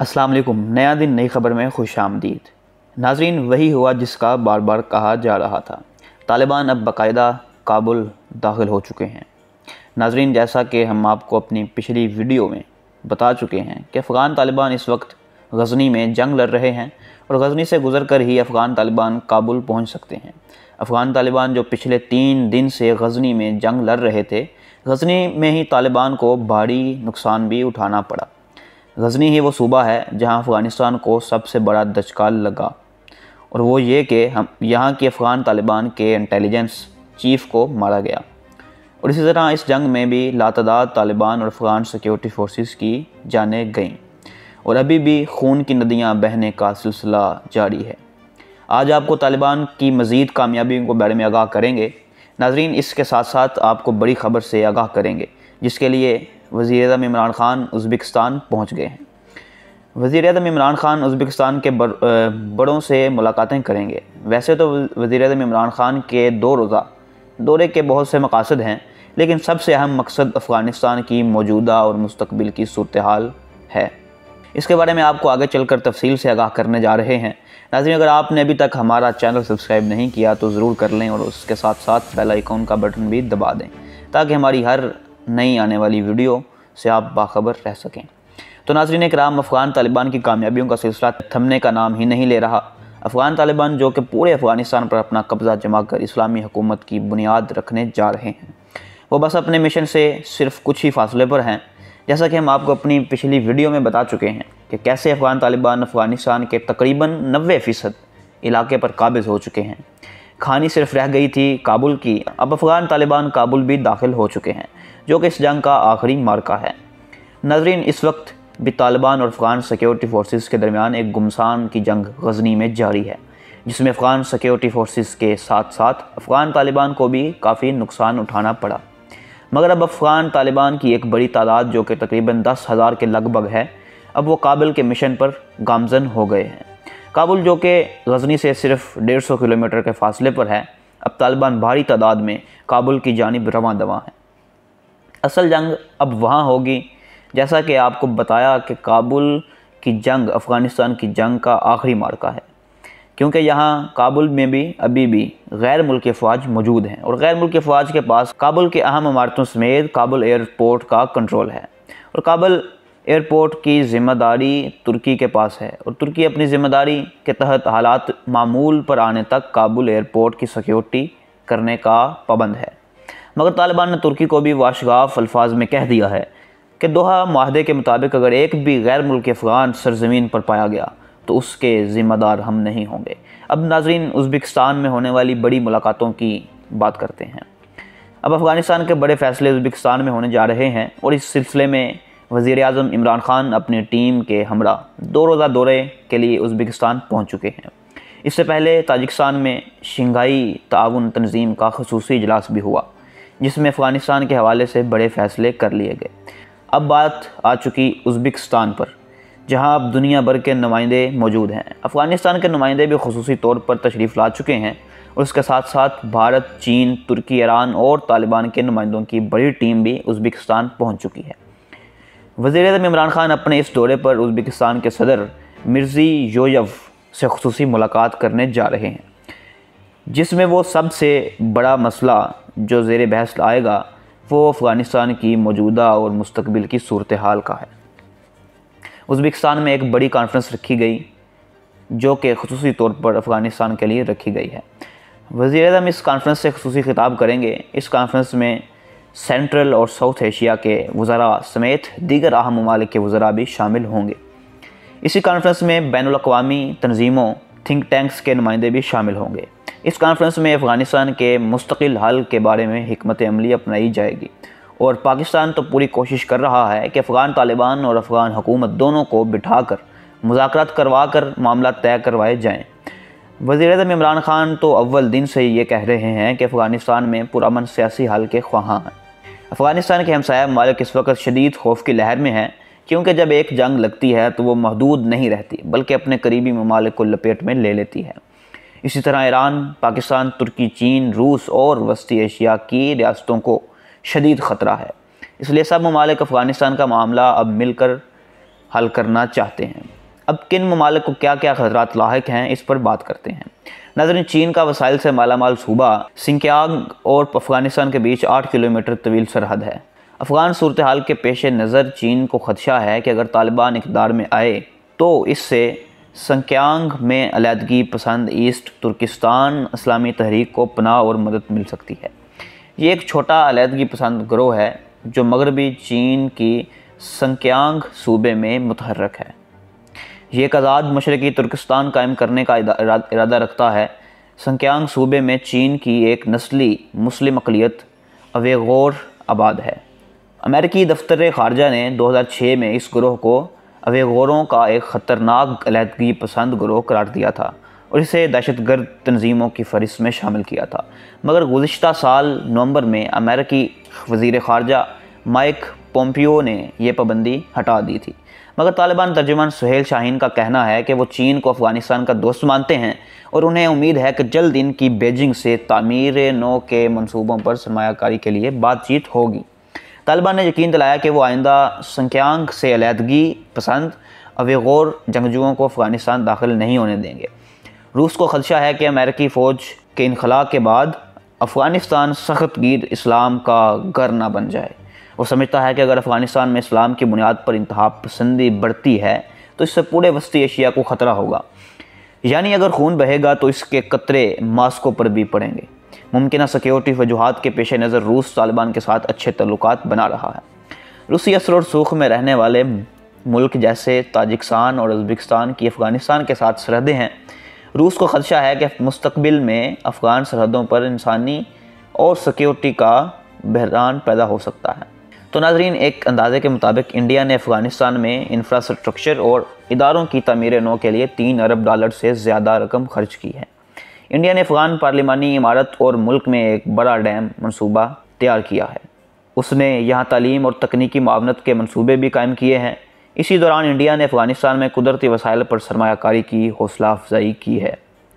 अस्सलाम वालेकुम। नया दिन नई खबर में खुश आमदीद। नाजरीन, वही हुआ जिसका बार बार कहा जा रहा था। तालिबान अब बाकायदा काबुल दाखिल हो चुके हैं। नाजरीन, जैसा कि हम आपको अपनी पिछली वीडियो में बता चुके हैं कि अफ़गान तालिबान इस वक्त गज़नी में जंग लड़ रहे हैं और गज़नी से गुज़र कर ही अफ़गान तालिबान काबुल पहुँच सकते हैं। अफ़गान तालिबान जो पिछले 3 दिन से गज़नी में जंग लड़ रहे थे, गज़नी में ही तालिबान को भारी नुकसान भी उठाना पड़ा। गज़नी ही वो सूबा है जहां अफ़गानिस्तान को सबसे बड़ा दचका लगा, और वो ये कि हम यहाँ की अफ़गान तालिबान के इंटेलिजेंस चीफ़ को मारा गया। और इसी तरह इस जंग में भी लातादाद तालिबान और अफ़गान सिक्योरिटी फोर्सेस की जानें गईं और अभी भी खून की नदियाँ बहने का सिलसिला जारी है। आज आपको तालिबान की मज़ीद कामयाबियों के बारे में आगाह करेंगे। नाजरीन, इसके साथ साथ आपको बड़ी ख़बर से आगाह करेंगे जिसके लिए वज़ीर-ए-आज़म इमरान ख़ान उज़्बेकिस्तान पहुँच गए हैं। वज़ीर-ए-आज़म इमरान ख़ान उज़्बेकिस्तान के बड़ों से मुलाकातें करेंगे। वैसे तो वज़ीर-ए-आज़म इमरान ख़ान के 2 रोज़ा दौरे के बहुत से मकासद हैं, लेकिन सबसे अहम मकसद अफ़गानिस्तान की मौजूदा और मुस्तक़बिल की सूरत हाल है। इसके बारे में आपको आगे चलकर तफसील से आगाह करने जा रहे हैं। नाज़रीन, अगर आपने अभी तक हमारा चैनल सब्सक्राइब नहीं किया तो ज़रूर कर लें और उसके साथ साथ बेल आइकॉन का बटन भी दबा दें ताकि हमारी हर नई आने वाली वीडियो से आप बाखबर रह सकें। तो नाज़रीन इकराम, अफ़गान तालिबान की कामयाबियों का सिलसिला थमने का नाम ही नहीं ले रहा। अफ़गान तालिबान जो कि पूरे अफ़गानिस्तान पर अपना कब्ज़ा जमा कर इस्लामी हुकूमत की बुनियाद रखने जा रहे हैं, वो बस अपने मिशन से सिर्फ कुछ ही फासले पर हैं। जैसा कि हम आपको अपनी पिछली वीडियो में बता चुके हैं कि कैसे अफ़गान तालिबान अफ़गानिस्तान के तकरीबन 90% इलाके पर काबिज़ हो चुके हैं। खानी सिर्फ रह गई थी काबुल की। अब अफ़गान तालिबान काबुल भी दाखिल हो चुके हैं, जो कि इस जंग का आखिरी मार्का है। नाज़रीन, इस वक्त भी तालिबान और अफ़गान सिक्योरिटी फोर्सेस के दरमियान एक गुमसान की जंग गज़नी में जारी है, जिसमें अफ़गान सिक्योरिटी फोर्सेस के साथ साथ अफ़गान तालिबान को भी काफ़ी नुकसान उठाना पड़ा। मगर अब अफ़गान तालिबान की एक बड़ी तादाद, जो कि तकरीबन 10,000 के लगभग है, अब वो काबुल के मिशन पर गामज़न हो गए हैं। काबुल जो कि गज़नी से सिर्फ 150 किलोमीटर के फासले पर है, अब तालिबान भारी तादाद में काबुल की जानिब रवां दवां है। असल जंग अब वहाँ होगी, जैसा कि आपको बताया कि काबुल की जंग अफ़गानिस्तान की जंग का आखिरी मार्का है, क्योंकि यहाँ काबुल में भी अभी भी गैर मुल्की फ़ौज मौजूद हैं और गैर मुल्की फ़ौज के पास काबुल के अहम इमारतों समेत काबुल एयरपोर्ट का कंट्रोल है। और काबुल एयरपोर्ट की ज़िम्मेदारी तुर्की के पास है और तुर्की अपनी ज़िम्मेदारी के तहत हालात मामूल पर आने तक काबुल एयरपोर्ट की सिक्योरिटी करने का पाबंद है। मगर तालिबान ने तुर्की को भी वाशगाफ अल्फाज में कह दिया है कि दोहा माहदे के मुताबिक अगर एक भी गैर मुल्की अफ़गान सरज़मीन पर पाया गया तो उसके ज़िम्मेदार हम नहीं होंगे। अब नाज़रीन, उज़्बेकिस्तान में होने वाली बड़ी मुलाकातों की बात करते हैं। अब अफ़गानिस्तान के बड़े फ़ैसले उज़्बेकिस्तान में होने जा रहे हैं और इस सिलसिले में वज़ीर-ए-आज़म इमरान ख़ान अपनी टीम के हमरा 2 रोज़ा दौरे के लिए उज़्बेकिस्तान पहुँच चुके हैं। इससे पहले ताजिकिस्तान में शंघाई ताउन तंज़ीम का ख़ुसूसी इजलास भी हुआ, जिसमें अफ़गानिस्तान के हवाले से बड़े फ़ैसले कर लिए गए। अब बात आ चुकी उज़्बेकिस्तान पर, जहां अब दुनिया भर के नुमाइंदे मौजूद हैं। अफ़गानिस्तान के नुमाइंदे भी ख़ुसूसी तौर पर तशरीफ़ ला चुके हैं और उसके साथ साथ भारत, चीन, तुर्की, ईरान और तालिबान के नुमाइंदों की बड़ी टीम भी उज़्बेकिस्तान पहुँच चुकी है। वज़ीर-ए-आज़म इमरान ख़ान अपने इस दौरे पर उज़्बेकिस्तान के सदर मिर्ज़ियोयेव से ख़ुसूसी मुलाकात करने जा रहे हैं, जिसमें वो सबसे बड़ा मसला जो ज़ेर बहस आएगा वो अफ़गानिस्तान की मौजूदा और मुस्तक़बिल की सूरत हाल का है। उज़्बेकिस्तान में एक बड़ी कॉन्फ्रेंस रखी गई, जो कि ख़ुसूसी तौर पर अफ़गानिस्तान के लिए रखी गई है। वज़ीर-ए-आज़म इस कॉन्फ्रेंस से ख़ुसूसी खिताब करेंगे। इस कॉन्फ्रेंस में सेंट्रल और साउथ एशिया के वज़रा समेत दीगर अहम ममालिक के वज़रा भी शामिल होंगे। इसी कॉन्फ्रेंस में बैनुल-अक़वामी तंज़ीमों, थिंक टैंक्स के नुमाइंदे भी शामिल होंगे। इस कॉन्फ्रेंस में अफ़गानिस्तान के मुस्तकिल हल के बारे में हिकमत अमली अपनाई जाएगी और पाकिस्तान तो पूरी कोशिश कर रहा है कि अफ़गान तालिबान और अफ़गान हुकूमत दोनों को बिठाकर मुज़ाकरात करवा कर मामला तय करवाए जाएँ। वज़ीर-ए-आज़म इमरान ख़ान तो अव्वल दिन से ये कह रहे हैं कि अफ़गानिस्तान में पुरअमन सियासी हल के ख्वाहां हैं। अफ़गानिस्तान के हमसाया ममालिक इस वक्त शदीद खौफ की लहर में हैं, क्योंकि जब एक जंग लगती है तो वो महदूद नहीं रहती बल्कि अपने करीबी ममालिक को लपेट में ले लेती है। इसी तरह ईरान, पाकिस्तान, तुर्की, चीन, रूस और वस्ती एशिया की रियासतों को शदीद ख़तरा है। इसलिए सब ममालिक अफ़गानिस्तान का मामला अब मिलकर हल करना चाहते हैं। अब किन ममालिक को क्या क्या खतरात लाहिक हैं, इस पर बात करते हैं। नाज़रीन, चीन का वसाइल से मालामाल सूबा सिंकियांग और अफ़गानिस्तान के बीच 8 किलोमीटर तवील सरहद है। अफ़गान सूरत हाल के पेश नज़र चीन को खदशा है कि अगर तालिबान इक़्तिदार में आए तो इससे सिंकियांग में अलहदगी पसंद ईस्ट तुर्किस्तान इस्लामी तहरीक को पनाह और मदद मिल सकती है। ये एक छोटा अलहदगी पसंद गिरोह है जो मगरबी चीन की सिंकियांग सूबे में मुतहर्रक है। ये एक आज़ाद मशरक़ी तुर्किस्तान कायम करने का इरादा रखता है। सिंकियांग सूबे में चीन की एक नस्ली मुस्लिम अक़लियत अवेगोर आबाद है। अमेरिकी दफ्तर ख़ारजा ने 2006 में इस गिरोह को अवेगोरों का एक ख़तरनाक अलहदगी पसंद गिरोह करार दिया था और इसे दहशतगर्द तंजीमों की फ़हरिस्त में शामिल किया था, मगर गुज़िश्ता साल नवंबर में अमेरिकी वज़ीर ख़ारजा माइक पोम्पियो ने यह पाबंदी हटा दी थी। मगर तालिबान तर्जुमान सुहेल शाहीन का कहना है कि वो चीन को अफ़गानिस्तान का दोस्त मानते हैं और उन्हें उम्मीद है कि जल्द इनकी बीजिंग से तामीर नौ के मंसूबों पर सरमायाकारी के लिए बातचीत होगी। तालिबान ने यकीन दिलाया कि वो आइंदा सिंकियांग से अलहदगी पसंद अवेगोर जंगजुओं को अफ़गानिस्तान दाखिल नहीं होने देंगे। रूस को खदशा है कि अमेरिकी फ़ौज के इनखला के बाद अफ़गानिस्तान सख्त गिर इस्लाम का घर ना बन जाए। वो समझता है कि अगर अफ़गानिस्तान में इस्लाम की बुनियाद पर इंतहा पसंदी बढ़ती है तो इससे पूरे वस्ती एशिया को ख़तरा होगा, यानी अगर खून बहेगा तो इसके कतरे मास्को पर भी पड़ेंगे। मुमकिन सिक्योरिटी वजूहात के पेश नज़र रूस तालिबान के साथ अच्छे तल्लुकात बना रहा है। रूसी असर और सूख में रहने वाले मुल्क जैसे ताजिकिस्तान और उज़्बेकिस्तान की अफ़गानिस्तान के साथ सरहदें हैं। रूस को खदशा है कि मुस्तकबिल में अफ़गान सरहदों पर इंसानी और सिक्योरिटी का बहरान पैदा हो सकता है। तो नाज़रीन, एक अंदाजे के मुताबिक इंडिया ने अफ़गानिस्तान में इंफ्रास्ट्रक्चर और इदारों की तामीर नौ के लिए $3 अरब से ज़्यादा रकम खर्च की है। इंडिया ने अफ़गान पार्लिमानी इमारत और मुल्क में एक बड़ा डैम मनसूबा तैयार किया है। उसने यहाँ तालीम और तकनीकी मावनत के मनसूबे भी कायम किए हैं। इसी दौरान इंडिया ने अफ़गानिस्तान में कुदरती वसाइल पर सरमायाकारी की हौसला अफजाई की है।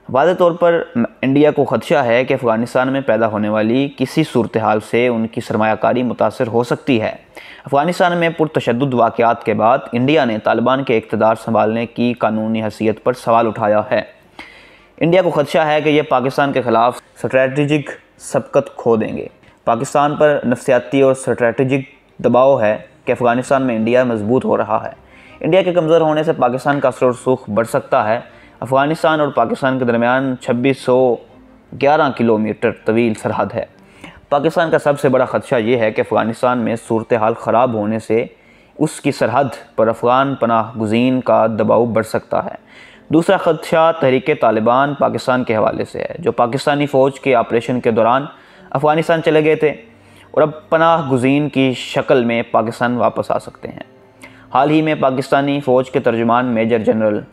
वाज़ेह तौर पर इंडिया को खदशा है कि अफ़गानिस्तान में पैदा होने वाली किसी सूरत हाल से उनकी सरमायाकारी मुतासर हो सकती है। अफ़गानिस्तान में पुरतशद्दुद वाक़यात के बाद इंडिया ने तालिबान के इक़्तिदार संभालने की कानूनी हैसियत पर सवाल उठाया है। इंडिया को खदशा है कि यह पाकिस्तान के ख़िलाफ़ स्ट्रेटजिक सबकत खो देंगे। पाकिस्तान पर नफसियाती और स्ट्रेटजिक दबाव है कि अफ़गानिस्तान में इंडिया मजबूत हो रहा है। इंडिया के कमज़ोर होने से पाकिस्तान का असर और सूख बढ़ सकता है। अफ़गानिस्तान और पाकिस्तान के दरमियान 2611 किलोमीटर तवील सरहद है। पाकिस्तान का सबसे बड़ा खदशा ये है कि अफ़गानिस्तान में सूरत हाल ख़राब होने से उसकी सरहद पर अफ़गान पनाह गुज़ीन का दबाव बढ़ सकता है। दूसरा खदशा तहरीक तालिबान पाकिस्तान के हवाले से है, जो पाकिस्तानी फ़ौज के ऑपरेशन के दौरान अफ़गानिस्तान चले गए थे और अब पनाह गुज़ीन की शक्ल में पाकिस्तान वापस आ सकते हैं। हाल ही में पाकिस्तानी फ़ौज के तर्जुमान मेजर जनरल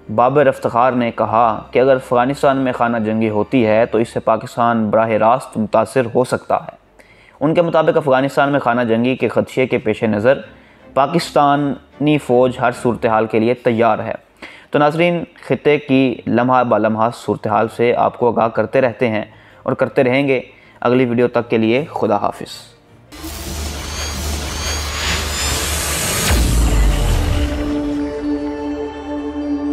बाबर इफ्तिखार ने कहा कि अगर अफ़गानिस्तान में खाना जंगी होती है तो इससे पाकिस्तान बराह रास्त मुतासर हो सकता है। उनके मुताबिक अफ़गानिस्तान में खाना जंगी के खदशे के पेश नज़र पाकिस्तानी फ़ौज हर सूरत हाल के लिए तैयार है। तो नाज़रीन, ख़ित्ते की लम्हा ब लम्हा सूरत हाल से आपको आगाह करते रहते हैं और करते रहेंगे। अगली वीडियो तक के लिए खुदा हाफिज़।